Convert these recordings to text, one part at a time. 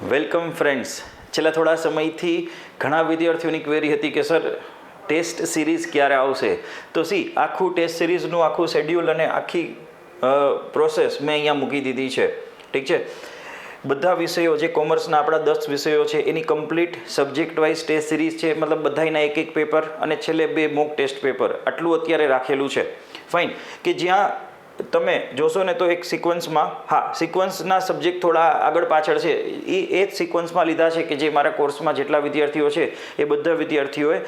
Welcome friends. છેલ્લા થોડા સમયથી ઘણા વિદ્યાર્થીઓની ક્વેરી હતી કે સર ટેસ્ટ સિરીઝ ક્યારે આવશે. તો આખું ટેસ્ટ સિરીઝનું આખું શેડ્યુલ અને આખી પ્રોસેસ મેં અહીંયા મૂકી દીધી છે. ઠીક છે. બધા વિષયો જે કોમર્સના આપણા 10 વિષયો છે એની complete subject wise test series છે, મતલબ બધાના એક પેપર અને છેલ્લે 2 મોક ટેસ્ટ પેપર, આટલું અત્યારે રાખેલું છે. ફાઇન. કે જ્યાં તમે જોશો ને તો એક સિક્વન્સમાં, સિક્વન્સના સબ્જેક્ટ થોડા આગળ પાછળ છે, એ જ સિક્વન્સમાં લીધા છે કે જે મારા કોર્સમાં જેટલા વિદ્યાર્થીઓ છે એ બધા વિદ્યાર્થીઓએ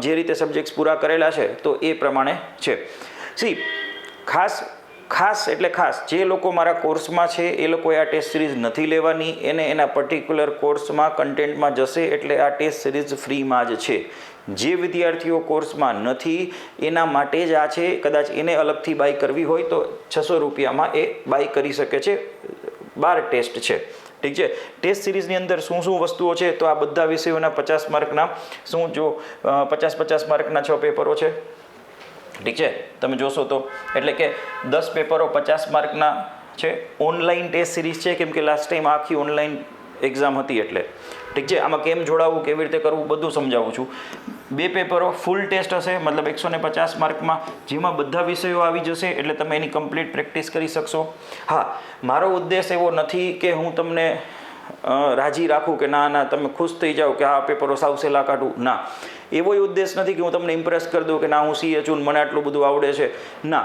જે રીતે સબ્જેક્ટ્સ પૂરા કરેલા છે તો એ પ્રમાણે છે. ખાસ એટલે ખાસ જે લોકો મારા કોર્સમાં છે એ લોકોએ આ ટેસ્ટ સિરીઝ નથી લેવાની, એને એના પર્ટિક્યુલર કોર્સમાં કન્ટેન્ટમાં જશે એટલે આ ટેસ્ટ સિરીઝ ફ્રીમાં જ છે. જે વિદ્યાર્થીઓ કોર્સમાં નથી એના માટે જ આ છે. કદાચ એને અલગથી બાય કરવી હોય તો 600 રૂપિયામાં એ બાય કરી શકે છે. 12 ટેસ્ટ છે. ઠીક છે. ટેસ્ટ સિરીઝની અંદર શું શું વસ્તુઓ છે તો આ બધા વિષયોના 50 માર્કના શું જો 50 માર્કના 6 પેપરો છે. ઠીક છે. તમે જોશો તો એટલે કે 10 પેપરો 50 માર્કના છે. ઓનલાઈન ટેસ્ટ સિરીઝ છે કેમ કે લાસ્ટ ટાઈમ આખી ઓનલાઈન એક્ઝામ હતી એટલે. ઠીક છે. આમાં કેમ જોડાવવું, કેવી રીતે કરવું બધું સમજાવું છું. 2 પેપરો ફૂલ ટેસ્ટ હશે, મતલબ 150 માર્કમાં, જેમાં બધા વિષયો આવી જશે એટલે તમે એની કમ્પ્લીટ પ્રેક્ટિસ કરી શકશો. મારો ઉદ્દેશ એવો નથી કે હું તમને રાજી રાખું કે ના તમે ખુશ થઈ જાઓ કે આ પેપરો સાવ સહેલા કાઢું. ના, એવો ઉદ્દેશ નથી કે હું તમને ઇમ્પ્રેસ કરી દઉં કે ના હું સીએ છું મને આટલું બધું આવડે છે. ના,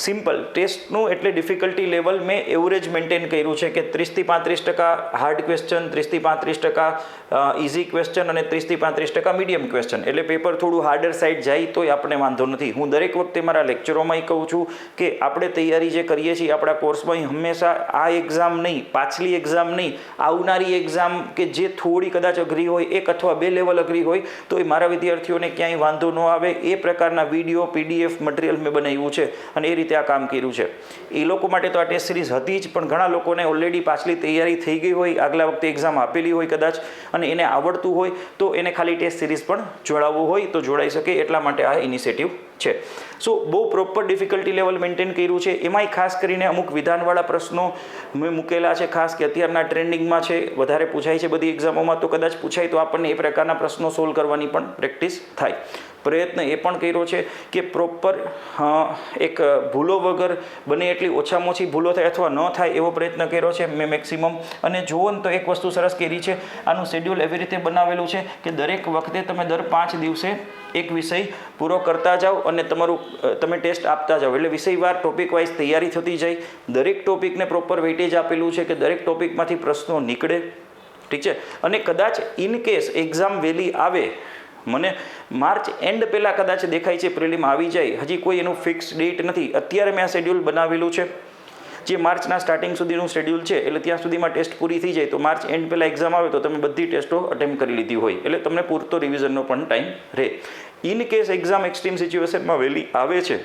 સિમ્પલ ટેસ્ટનું એટલે ડિફિકલ્ટી લેવલ મેં એવરેજ મેન્ટેન કર્યું છે કે 30 થી 35% હાર્ડ ક્વેશ્ચન, 30 થી 35% ઇઝી ક્વેશ્ચન અને 30 થી 35% મીડિયમ ક્વેશ્ચન. એટલે પેપર થોડું હાર્ડર સાઇડ જાય તોય આપણે વાંધો નથી. હું દરેક વખતે મારા લેક્ચરોમાં કહું છું કે આપણે તૈયારી જે કરીએ છીએ આપણા કોર્સમાં હંમેશા આ એક્ઝામ નહીં, પાછલી એક્ઝામ નહીં, આવનારી એક્ઝામ કે જે થોડી કદાચ અઘરી હોય, 1 અથવા 2 લેવલ અઘરી હોય તો એ મારા વિદ્યાર્થીઓને ક્યાંય વાંધો ન આવે એ પ્રકારના વિડીયો PDF મટીરિયલ મેં બનાવ્યું છે અને એ રીતે આ કામ કર્યું છે. એ લોકો માટે તો આ ટેસ્ટ સિરીઝ હતી જ, પણ ઘણા લોકોને ઓલરેડી પાછલી તૈયારી થઈ ગઈ હોય, આગલા વખતે એક્ઝામ આપેલી હોય કદાચ અને એને આવડતું હોય તો એને ખાલી ટેસ્ટ સિરીઝ પણ જોડાવવું હોય તો જોડાઈ શકે, એટલા માટે આ ઇનિશિયેટિવ છે. બહુ પ્રોપર ડિફિકલ્ટી લેવલ મેન્ટેન કર્યું છે. એમાંય ખાસ કરીને અમુક વિધાનવાળા પ્રશ્નો મેં મૂકેલા છે, ખાસ કે અત્યારના ટ્રેન્ડિંગમાં છે, વધારે પૂછાય છે બધી એક્ઝામોમાં, તો કદાચ પૂછાય તો આપણને એ પ્રકારના પ્રશ્નો સોલ્વ કરવાની પણ પ્રેક્ટિસ થાય. પ્રયત્ન એ પણ કર્યો છે કે પ્રોપર એક ભૂલો વગર બને એટલી ઓછામાં ઓછી ભૂલો થાય અથવા ન થાય એવો પ્રયત્ન કર્યો છે મેં મેક્સિમમ. અને જુઓ ને તો એક વસ્તુ સરસ કરી છે, આનું શેડ્યુલ એવી રીતે બનાવેલું છે કે દરેક વખતે તમે દર 5 દિવસે એક વિષય પૂરો કરતા જાઓ અને તમે ટેસ્ટ આપતા જાઓ, એટલે વિષયવાર ટોપિક વાઇઝ તૈયારી થતી જાય. દરેક ટોપિકને પ્રોપર વેઇટેજ આપેલું છે કે દરેક ટોપિકમાંથી પ્રશ્નો નીકળે. ઠીક છે. અને કદાચ ઇન કેસ એક્ઝામ વહેલી આવે, મને માર્ચ એન્ડ પહેલાં કદાચ દેખાય છે પ્રિલિમ આવી જાય, હજી કોઈ એનું ફિક્સ ડેટ નથી. અત્યારે મેં આ શેડ્યુલ બનાવેલું છે જે માર્ચના સ્ટાર્ટિંગ સુધીનું શેડ્યુલ છે, એટલે ત્યાં સુધીમાં ટેસ્ટ પૂરી થઈ જાય તો માર્ચ એન્ડ પહેલાં એક્ઝામ આવે તો તમે બધી ટેસ્ટો અટેમ્પ્ટ કરી લીધી હોય એટલે તમને પૂરતો રિવિઝનનો પણ ટાઈમ રહે. ઇન કેસ એક્ઝામ એક્સ્ટ્રીમ સિચ્યુએશનમાં વહેલી આવે છે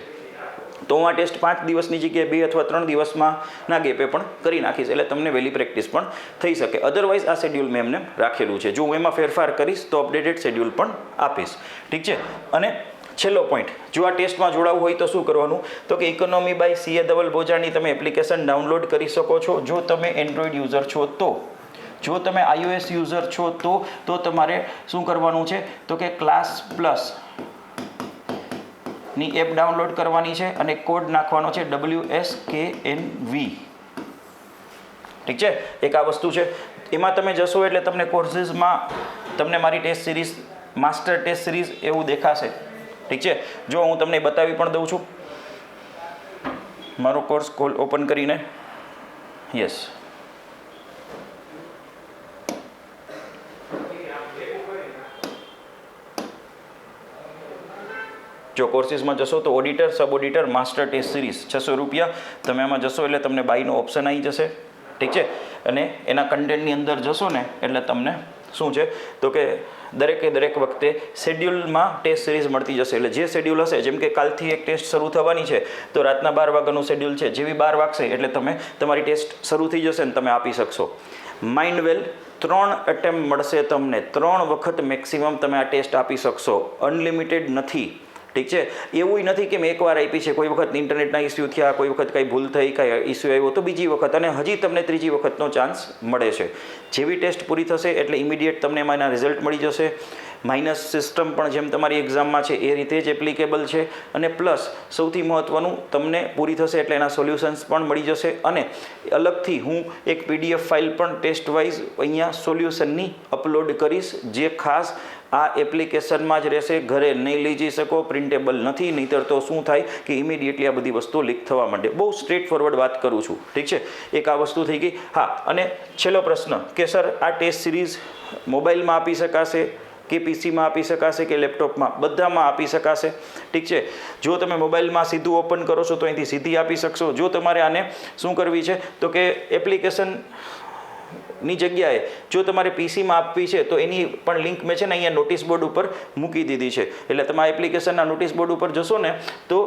તો હું આ ટેસ્ટ 5 દિવસની જગ્યાએ 2 અથવા 3 દિવસમાં ના ગેપે પણ કરી નાખીશ, એટલે તમને વહેલી પ્રેક્ટિસ પણ થઈ શકે. અધરવાઇઝ આ શેડ્યુલ મેં એમને રાખેલું છે. જો હું એમાં ફેરફાર કરીશ તો અપડેટેડ શેડ્યુલ પણ આપીશ. ઠીક છે. અને છેલ્લો પોઈન્ટ, જો આ ટેસ્ટમાં જોડાવવું હોય તો શું કરવાનું, તો કે ઇકોનોમી બાય CA ધવલ બોજાની તમે એપ્લિકેશન ડાઉનલોડ કરી શકો છો જો તમે એન્ડ્રોઈડ યુઝર છો તો. જો તમે iOS યુઝર છો તો તમારે શું કરવાનું છે તો કે ક્લાસ પ્લસ ની એપ ડાઉનલોડ કરવાની છે અને કોડ નાખવાનો છે WSKNV. ઠીક છે. એક આ વસ્તુ છે. એમાં તમે જશો એટલે તમને કોર્સીસમાં તમને મારી test series master test series એવું દેખાશે. ઠીક છે. જો હું તમને બતાવી પણ દઉં છું મારો કોર્સ ઓપન કરીને. યસ, જો કોર્સીસમાં જશો તો auditor, sub auditor, master test series 600 રૂપિયા. તમે આમાં જશો એટલે તમને બાયનો ઓપ્શન આવી જશે. ઠીક છે. અને એના કન્ટેન્ટની અંદર જશો ને એટલે તમને શું છે તો કે દરેક વખતે શેડ્યુલમાં ટેસ્ટ સિરીઝ મળતી જશે. એટલે જે શેડ્યુલ હશે, જેમ કે કાલથી એક ટેસ્ટ શરૂ થવાની છે તો રાતના 12 વાગ્યાનું શેડ્યુલ છે, જેવી 12 વાગશે એટલે તમારી ટેસ્ટ શરૂ થઈ જશે ને તમે આપી શકશો. માઇન્ડવેલ 3 અટેમ્પ મળશે તમને, 3 વખત મેક્સિમમ તમે આ ટેસ્ટ આપી શકશો. અનલિમિટેડ નથી. ઠીક છે, એવું નથી કે મેં એકવાર આપી છે, કોઈ વખત ઇન્ટરનેટના ઇસ્યુ થયા, કોઈ વખત કંઈ ભૂલ થઈ, કાંઈ ઇસ્યુ આવ્યો તો બીજી વખત, અને હજી તમને ત્રીજી વખતનો ચાન્સ મળે છે. જેવી ટેસ્ટ પૂરી થશે એટલે ઇમિડિયેટ તમને એમાં એના રિઝલ્ટ મળી જશે. માઇનસ સિસ્ટમ પણ જેમ તમારી એક્ઝામમાં છે એ રીતે જ એપ્લિકેબલ છે, અને પ્લસ સૌથી મહત્ત્વનું તમને પૂરી થશે એટલે એના સોલ્યુશન્સ પણ મળી જશે. અને અલગથી હું એક PDF ફાઇલ પણ ટેસ્ટ વાઇઝ અહીંયા સોલ્યુશનની અપલોડ કરીશ, જે ખાસ આ એપ્લિકેશનમાં જ રહેશે, ઘરે નહીં લઈ જઈ શકો, પ્રિન્ટેબલ નથી, નહીંતર તો શું થાય કે ઇમિડિયેટલી આ બધી વસ્તુઓ લીક થવા માંડે. બહુ સ્ટ્રેટ ફોરવર્ડ વાત કરું છું, ઠીક છે. એક આ વસ્તુ થઈ ગઈ. હા, અને છેલ્લો પ્રશ્ન કે સર આ ટેસ્ટ સિરીઝ મોબાઈલમાં આપી શકાશે કે પીસીમાં આપી શકાશે કે લેપટોપમાં? બધામાં આપી શકાશે, ઠીક છે. જો તમે મોબાઈલમાં સીધું ઓપન કરો છો તો અહીંથી સીધી આપી શકશો. જો તમારે આને શું કરવી છે તો કે એપ્લિકેશનની જગ્યાએ જો તમારે પીસીમાં આપવી છે તો એની પણ લિંક મેં છે ને અહીંયા નોટિસ બોર્ડ ઉપર મૂકી દીધી છે. એટલે તમે એપ્લિકેશનના નોટિસ બોર્ડ ઉપર જશો ને તો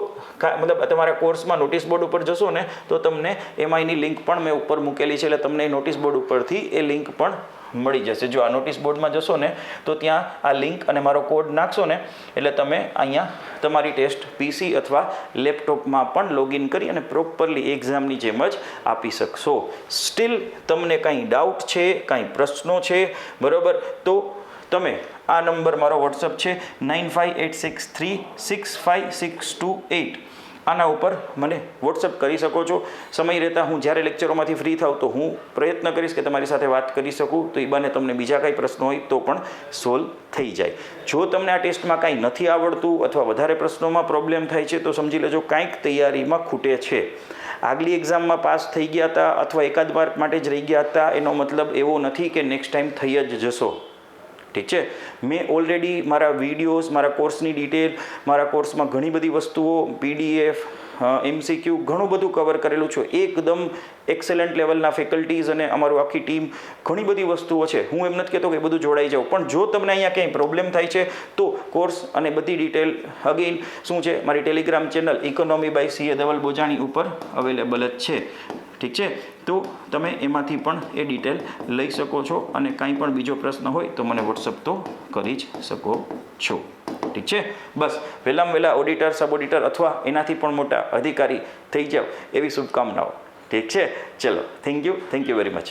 મતલબ તમારા કોર્સમાં નોટિસ બોર્ડ ઉપર જશો ને તો તમને એમાં એની લિંક પણ મેં ઉપર મૂકેલી છે. એટલે તમને નોટિસ બોર્ડ ઉપરથી એ લિંક પણ મળી જશે. જો આ નોટિસ બોર્ડમાં જશો ને તો ત્યાં આ લિંક અને મારો કોડ નાખશો ને એટલે તમે અહીંયા તમારી ટેસ્ટ પીસી અથવા લેપટોપમાં પણ લોગિન કરી અને પ્રોપરલી એક્ઝામની જેમ જ આપી શકશો. સ્ટીલ તમને કાંઈ ડાઉટ છે, કાંઈ પ્રશ્નો છે, બરાબર, તો તમે આ નંબર મારો વોટ્સઅપ છે 9586365628, આના ઉપર મને વોટ્સઅપ કરી શકો છો. સમય રહેતા હું જ્યારે લેક્ચરોમાંથી ફ્રી થાઉં તો હું પ્રયત્ન કરીશ કે તમારી સાથે વાત કરી શકું, તો એ બાને તમને બીજા કાંઈ પ્રશ્નો હોય તો પણ સોલ્વ થઈ જાય. જો તમને આ ટેસ્ટમાં કાંઈ નથી આવડતું અથવા વધારે પ્રશ્નોમાં પ્રોબ્લેમ થાય છે તો સમજી લેજો કાંઈક તૈયારીમાં ખૂટે છે. આગલી એક્ઝામમાં પાસ થઈ ગયા હતા અથવા એકાદ માર્ક માટે જ રહી ગયા હતા એનો મતલબ એવો નથી કે નેક્સ્ટ ટાઈમ થઈ જ જશો, ઠીક છે. મેં ઓલરેડી મારા વિડીયોઝ, મારા કોર્સની ડિટેલ, મારા કોર્સમાં ઘણી બધી વસ્તુઓ, PDF, MCQ ઘણું બધું કવર કરેલું છે. એકદમ એક્સેલન્ટ લેવલના ફેકલ્ટીઝ અને અમારું આખી ટીમ, ઘણી બધી વસ્તુઓ છે. હું એમ નથી કહેતો કે બધું જોડાઈ જાવ, પણ જો તમને અહીંયા કંઈ પ્રોબ્લેમ થાય છે તો કોર્સ અને બધી ડિટેલ અગેઇન શું છે મારી Telegram channel economy by CA Dhaval Bojani ઉપર અવેલેબલ જ છે, ઠીક છે. તો તમે એમાંથી પણ એ ડિટેલ લઈ શકો છો, અને કાંઈ પણ બીજો પ્રશ્ન હોય તો મને વોટ્સઅપ તો કરી જ શકો છો, ઠીક છે. બસ વહેલામાં વહેલા ઓડિટર, સબ ઓડિટર અથવા એનાથી પણ મોટા અધિકારી થઈ જાઓ એવી શુભકામનાઓ, ઠીક છે. ચલો, થેન્ક યુ વેરી મચ.